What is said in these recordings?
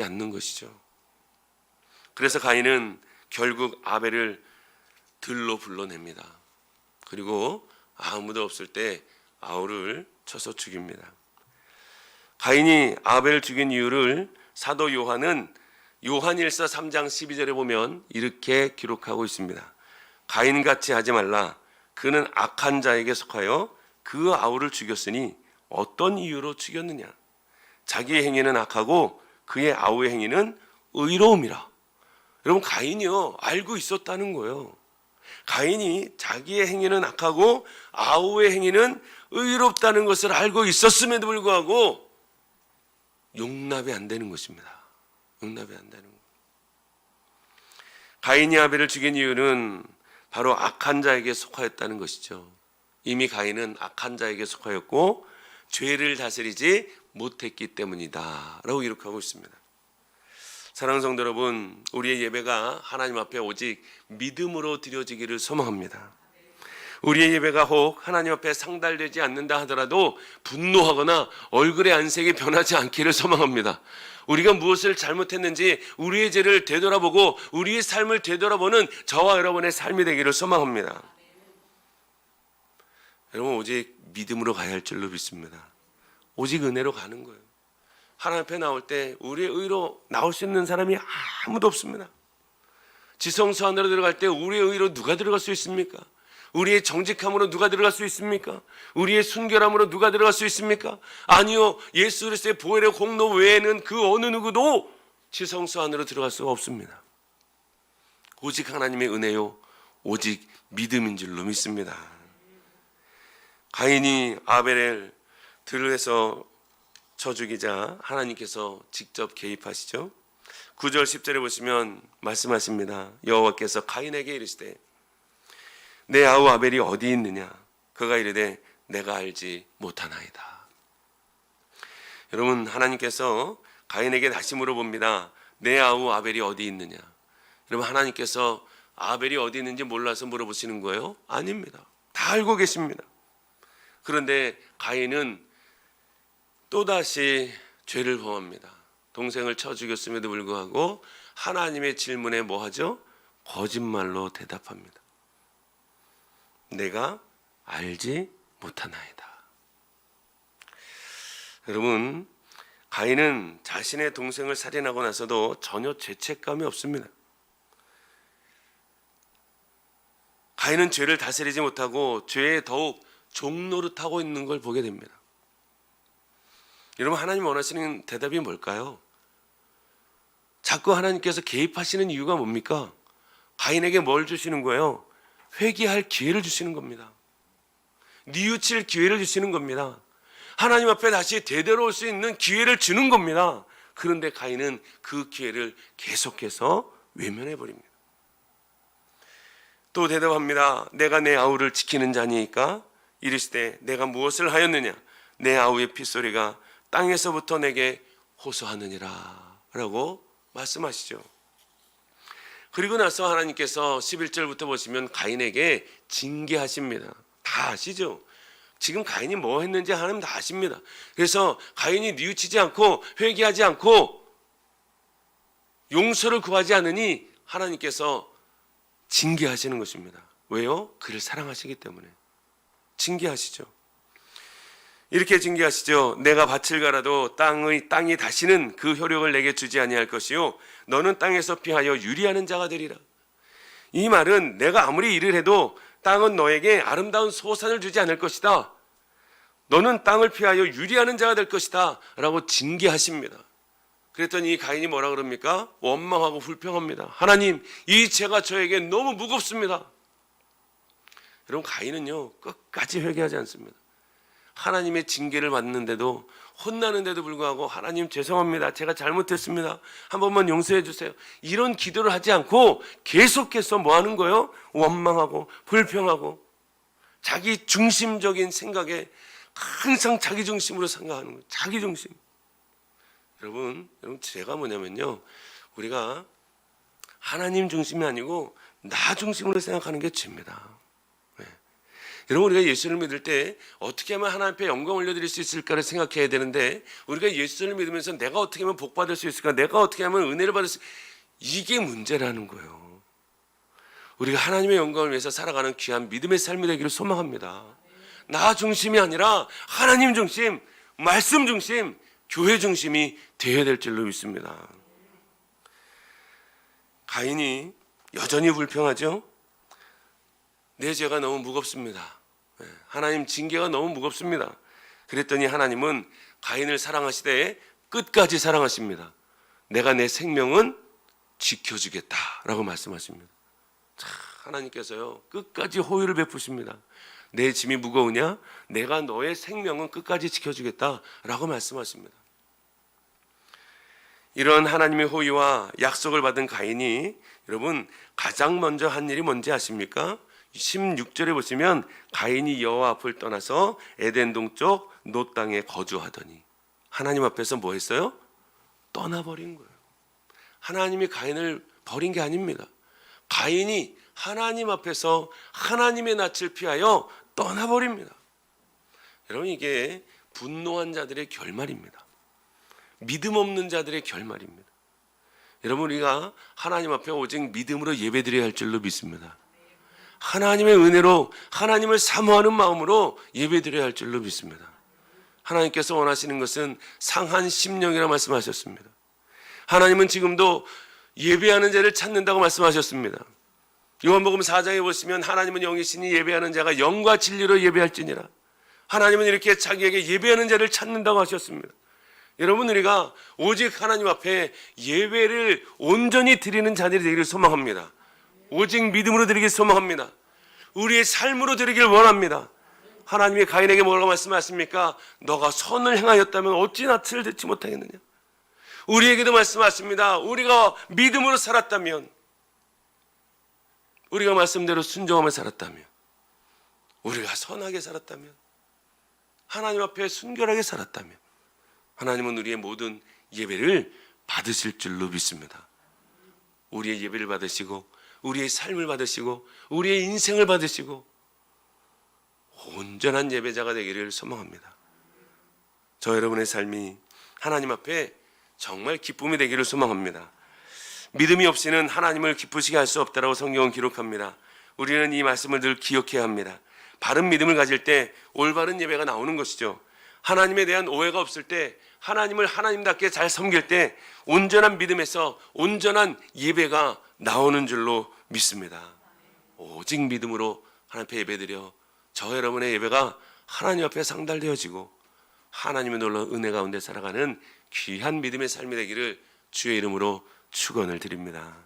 않는 것이죠. 그래서 가인은 결국 아벨을 들로 불러냅니다. 그리고 아무도 없을 때 아우를 쳐서 죽입니다. 가인이 아벨을 죽인 이유를 사도 요한은 요한일서 3장 12절에 보면 이렇게 기록하고 있습니다. 가인같이 하지 말라. 그는 악한 자에게 속하여 그 아우를 죽였으니 어떤 이유로 죽였느냐. 자기의 행위는 악하고 그의 아우의 행위는 의로움이라. 여러분, 가인이요 알고 있었다는 거예요. 가인이 자기의 행위는 악하고 아우의 행위는 의롭다는 것을 알고 있었음에도 불구하고 용납이 안 되는 것입니다. 용납이 안 되는 것. 가인이 아벨을 죽인 이유는 바로 악한 자에게 속하였다는 것이죠. 이미 가인은 악한 자에게 속하였고 죄를 다스리지 못했기 때문이다 라고 기록하고 있습니다. 사랑하는 성도 여러분, 우리의 예배가 하나님 앞에 오직 믿음으로 드려지기를 소망합니다. 우리의 예배가 혹 하나님 앞에 상달되지 않는다 하더라도 분노하거나 얼굴의 안색이 변하지 않기를 소망합니다. 우리가 무엇을 잘못했는지 우리의 죄를 되돌아보고 우리의 삶을 되돌아보는 저와 여러분의 삶이 되기를 소망합니다. 여러분, 오직 믿음으로 가야 할 줄로 믿습니다. 오직 은혜로 가는 거예요. 하나님 앞에 나올 때 우리의 의로 나올 수 있는 사람이 아무도 없습니다. 지성소 안으로 들어갈 때 우리의 의로 누가 들어갈 수 있습니까? 우리의 정직함으로 누가 들어갈 수 있습니까? 우리의 순결함으로 누가 들어갈 수 있습니까? 아니요, 예수 그리스도의 보혈의 공로 외에는 그 어느 누구도 지성소 안으로 들어갈 수가 없습니다. 오직 하나님의 은혜요, 오직 믿음인 줄로 믿습니다. 가인이 아벨을 들에서 쳐 죽이자 하나님께서 직접 개입하시죠. 9절 10절에 보시면 말씀하십니다. 여호와께서 가인에게 이르시되 내 아우 아벨이 어디 있느냐? 그가 이르되 내가 알지 못하나이다. 여러분, 하나님께서 가인에게 다시 물어봅니다. 내 아우 아벨이 어디 있느냐? 여러분, 하나님께서 아벨이 어디 있는지 몰라서 물어보시는 거예요? 아닙니다. 다 알고 계십니다. 그런데 가인은 또다시 죄를 범합니다. 동생을 쳐 죽였음에도 불구하고 하나님의 질문에 뭐 하죠? 거짓말로 대답합니다. 내가 알지 못하나이다. 여러분, 가인은 자신의 동생을 살인하고 나서도 전혀 죄책감이 없습니다. 가인은 죄를 다스리지 못하고 죄에 더욱 종노릇하고 있는 걸 보게 됩니다. 여러분, 하나님 원하시는 대답이 뭘까요? 자꾸 하나님께서 개입하시는 이유가 뭡니까? 가인에게 뭘 주시는 거예요? 회개할 기회를 주시는 겁니다. 뉘우칠 기회를 주시는 겁니다. 하나님 앞에 다시 되돌아올 수 있는 기회를 주는 겁니다. 그런데 가인은 그 기회를 계속해서 외면해 버립니다. 또 대답합니다. 내가 내 아우를 지키는 자니까 이르시되 내가 무엇을 하였느냐? 내 아우의 핏소리가 땅에서부터 내게 호소하느니라 라고 말씀하시죠. 그리고 나서 하나님께서 11절부터 보시면 가인에게 징계하십니다. 다 아시죠? 지금 가인이 뭐 했는지 하나님 다 아십니다. 그래서 가인이 뉘우치지 않고 회개하지 않고 용서를 구하지 않으니 하나님께서 징계하시는 것입니다. 왜요? 그를 사랑하시기 때문에 징계하시죠. 이렇게 징계하시죠. 내가 밭을 갈아도 땅이 다시는 그 효력을 내게 주지 아니할 것이요 너는 땅에서 피하여 유리하는 자가 되리라. 이 말은 내가 아무리 일을 해도 땅은 너에게 아름다운 소산을 주지 않을 것이다. 너는 땅을 피하여 유리하는 자가 될 것이다 라고 징계하십니다. 그랬더니 가인이 뭐라 그럽니까? 원망하고 불평합니다. 하나님, 이 죄가 저에게 너무 무겁습니다. 여러분, 가인은요 끝까지 회개하지 않습니다. 하나님의 징계를 받는데도 혼나는데도 불구하고 하나님 죄송합니다. 제가 잘못했습니다. 한 번만 용서해 주세요. 이런 기도를 하지 않고 계속해서 뭐 하는 거예요? 원망하고 불평하고 자기 중심적인 생각에 항상 자기 중심으로 생각하는 거예요. 자기 중심. 여러분 죄가 뭐냐면요. 우리가 하나님 중심이 아니고 나 중심으로 생각하는 게 죄입니다. 여러분, 우리가 예수를 믿을 때 어떻게 하면 하나님 앞에 영광 올려드릴 수 있을까를 생각해야 되는데, 우리가 예수를 믿으면서 내가 어떻게 하면 복 받을 수 있을까, 내가 어떻게 하면 은혜를 받을 수 있을까, 이게 문제라는 거예요. 우리가 하나님의 영광을 위해서 살아가는 귀한 믿음의 삶이 되기를 소망합니다. 나 중심이 아니라 하나님 중심, 말씀 중심, 교회 중심이 되어야 될 줄로 믿습니다. 가인이 여전히 불평하죠. 내 죄가 너무 무겁습니다. 하나님 징계가 너무 무겁습니다. 그랬더니 하나님은 가인을 사랑하시되 끝까지 사랑하십니다. 내가 내 생명은 지켜주겠다라고 말씀하십니다. 참, 하나님께서요 끝까지 호의를 베푸십니다. 내 짐이 무거우냐? 내가 너의 생명은 끝까지 지켜주겠다라고 말씀하십니다. 이런 하나님의 호의와 약속을 받은 가인이 여러분 가장 먼저 한 일이 뭔지 아십니까? 16절에 보시면 가인이 여호와 앞을 떠나서 에덴 동쪽 놋 땅에 거주하더니, 하나님 앞에서 뭐 했어요? 떠나버린 거예요. 하나님이 가인을 버린 게 아닙니다. 가인이 하나님 앞에서 하나님의 낯을 피하여 떠나버립니다. 여러분, 이게 분노한 자들의 결말입니다. 믿음 없는 자들의 결말입니다. 여러분, 우리가 하나님 앞에 오직 믿음으로 예배드려야 할 줄로 믿습니다. 하나님의 은혜로 하나님을 사모하는 마음으로 예배드려야 할 줄로 믿습니다. 하나님께서 원하시는 것은 상한 심령이라 말씀하셨습니다. 하나님은 지금도 예배하는 자를 찾는다고 말씀하셨습니다. 요한복음 4장에 보시면 하나님은 영이시니 예배하는 자가 영과 진리로 예배할지니라. 하나님은 이렇게 자기에게 예배하는 자를 찾는다고 하셨습니다. 여러분, 우리가 오직 하나님 앞에 예배를 온전히 드리는 자들이 되기를 소망합니다. 오직 믿음으로 드리길 소망합니다. 우리의 삶으로 드리길 원합니다. 하나님이 가인에게 뭐라고 말씀하십니까? 너가 선을 행하였다면 어찌 낯을 듣지 못하겠느냐. 우리에게도 말씀하십니다. 우리가 믿음으로 살았다면, 우리가 말씀대로 순종하며 살았다면, 우리가 선하게 살았다면, 하나님 앞에 순결하게 살았다면 하나님은 우리의 모든 예배를 받으실 줄로 믿습니다. 우리의 예배를 받으시고 우리의 삶을 받으시고 우리의 인생을 받으시고 온전한 예배자가 되기를 소망합니다. 저 여러분의 삶이 하나님 앞에 정말 기쁨이 되기를 소망합니다. 믿음이 없이는 하나님을 기쁘시게 할 수 없다라고 성경은 기록합니다. 우리는 이 말씀을 늘 기억해야 합니다. 바른 믿음을 가질 때 올바른 예배가 나오는 것이죠. 하나님에 대한 오해가 없을 때, 하나님을 하나님답게 잘 섬길 때 온전한 믿음에서 온전한 예배가 나오는 줄로 믿습니다. 오직 믿음으로 하나님 앞에 예배드려 저 여러분의 예배가 하나님 앞에 상달되어지고 하나님의 놀라운 은혜 가운데 살아가는 귀한 믿음의 삶이 되기를 주의 이름으로 축원을 드립니다.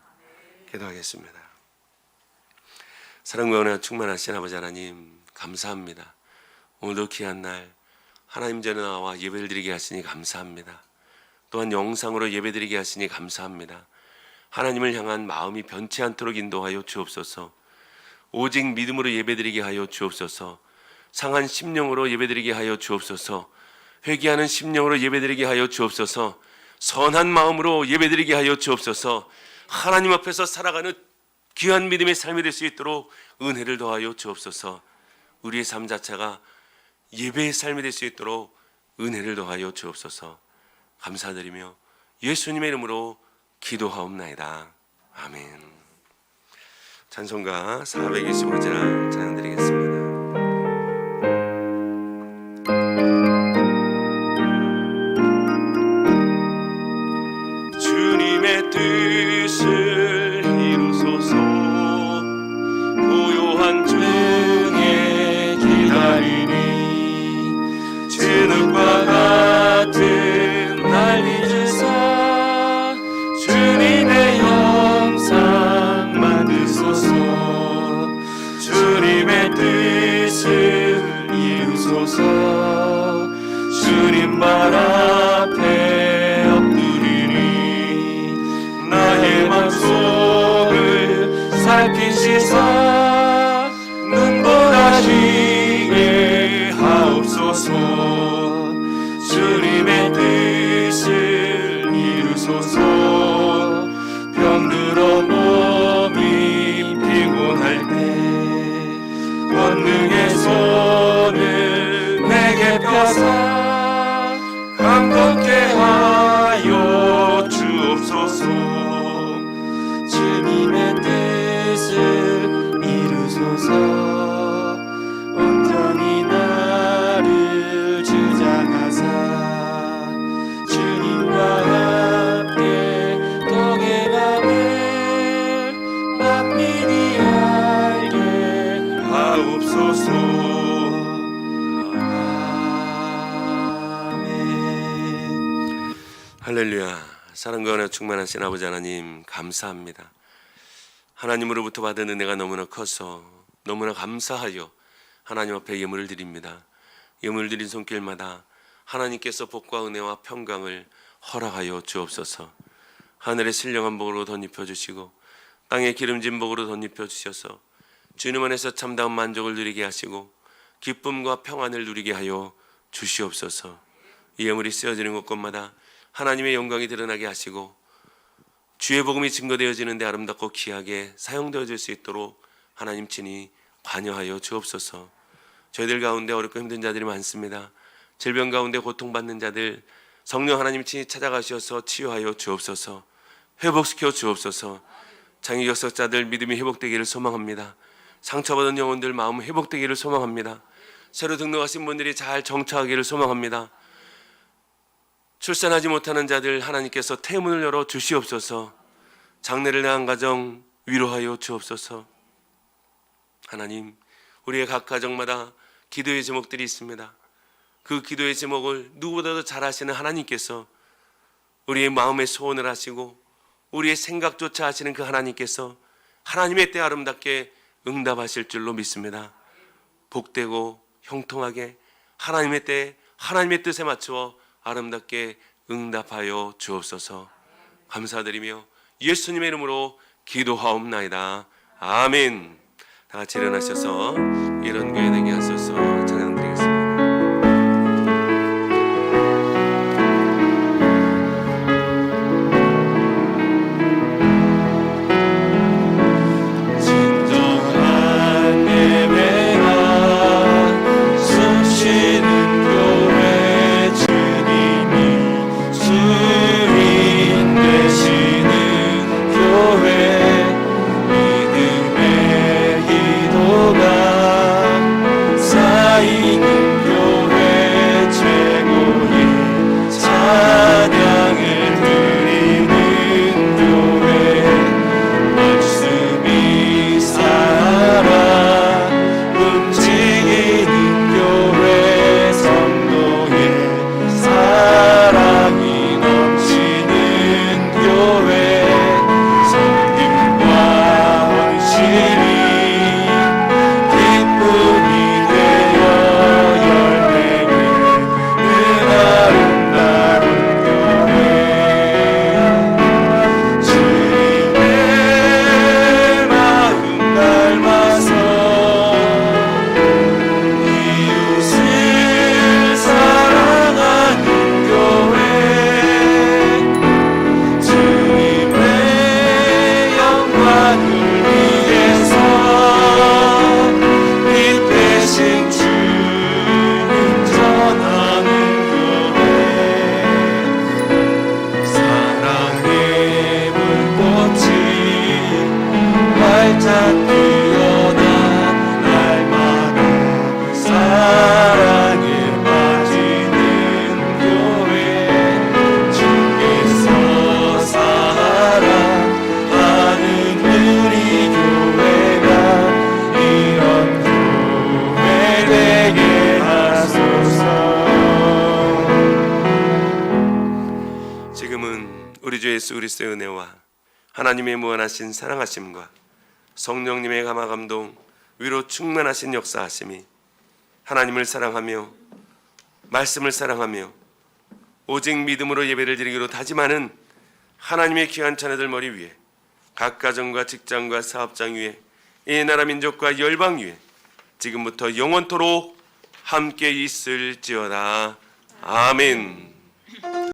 기도하겠습니다. 사랑과 은혜가 충만하신 아버지 하나님, 감사합니다. 오늘도 귀한 날 하나님 전에 나와 예배를 드리게 하시니 감사합니다. 또한 영상으로 예배드리게 하시니 감사합니다. 하나님을 향한 마음이 변치 않도록 인도하여 주옵소서. 오직 믿음으로 예배드리게 하여 주옵소서. 상한 심령으로 예배드리게 하여 주옵소서. 회개하는 심령으로 예배드리게 하여 주옵소서. 선한 마음으로 예배드리게 하여 주옵소서. 하나님 앞에서 살아가는 귀한 믿음의 삶이 될 수 있도록 은혜를 더하여 주옵소서. 우리의 삶 자체가 예배의 삶이 될 수 있도록 은혜를 더하여 주옵소서. 감사드리며 예수님의 이름으로 기도하옵나이다. 아멘. 찬송가 425장 찬양드리겠습니다. 주님의 뜻을 이루소서. 고요한 중에 기다리니 진흙과 같은 날 잊으사 주님의 형상 만드소서. 주님의 뜻을 이루소서. 주님 발 앞에 엎드리니 나의 맘속을 살피시사 눈보라시게 하옵소서. 주님의 뜻을 이루소서. 병들어 몸이 피곤할 때 권능의 손 할렐루야. 사랑과 은혜 충만하신 아버지 하나님 감사합니다. 하나님으로부터 받은 은혜가 너무나 커서 너무나 감사하여 하나님 앞에 예물을 드립니다. 예물 드린 손길마다 하나님께서 복과 은혜와 평강을 허락하여 주옵소서. 하늘의 신령한 복으로 덧입혀 주시고 땅의 기름진 복으로 덧입혀 주셔서 주님 안에서 참다운 만족을 누리게 하시고 기쁨과 평안을 누리게 하여 주시옵소서. 이 예물이 쓰여지는 곳곳마다 하나님의 영광이 드러나게 하시고 주의 복음이 증거되어지는데 아름답고 귀하게 사용되어질 수 있도록 하나님 친히 관여하여 주옵소서. 저희들 가운데 어렵고 힘든 자들이 많습니다. 질병 가운데 고통받는 자들 성령 하나님 친히 찾아가셔서 치유하여 주옵소서. 회복시켜 주옵소서. 장애격석자들 믿음이 회복되기를 소망합니다. 상처받은 영혼들 마음 회복되기를 소망합니다. 새로 등록하신 분들이 잘 정착하기를 소망합니다. 출산하지 못하는 자들 하나님께서 태문을 열어 주시옵소서. 장래를 낳은 가정 위로하여 주옵소서. 하나님, 우리의 각 가정마다 기도의 제목들이 있습니다. 그 기도의 제목을 누구보다도 잘 아시는 하나님께서 우리의 마음의 소원을 하시고 우리의 생각조차 하시는 그 하나님께서 하나님의 때 아름답게 응답하실 줄로 믿습니다. 복되고 형통하게 하나님의 때 하나님의 뜻에 맞추어 아름답게 응답하여 주옵소서. 감사드리며 예수님의 이름으로 기도하옵나이다. 아멘. 다 같이 일어나셔서 이런 교회 되게 하소서. 찬양드리겠습니다. 예수 그리스도의 은혜와 하나님의 무한하신 사랑하심과 성령님의 감화 감동 위로 충만하신 역사하심이 하나님을 사랑하며 말씀을 사랑하며 오직 믿음으로 예배를 드리기로 다짐하는 하나님의 귀한 자녀들 머리 위에 각 가정과 직장과 사업장 위에 이 나라 민족과 열방 위에 지금부터 영원토록 함께 있을지어다. 아멘.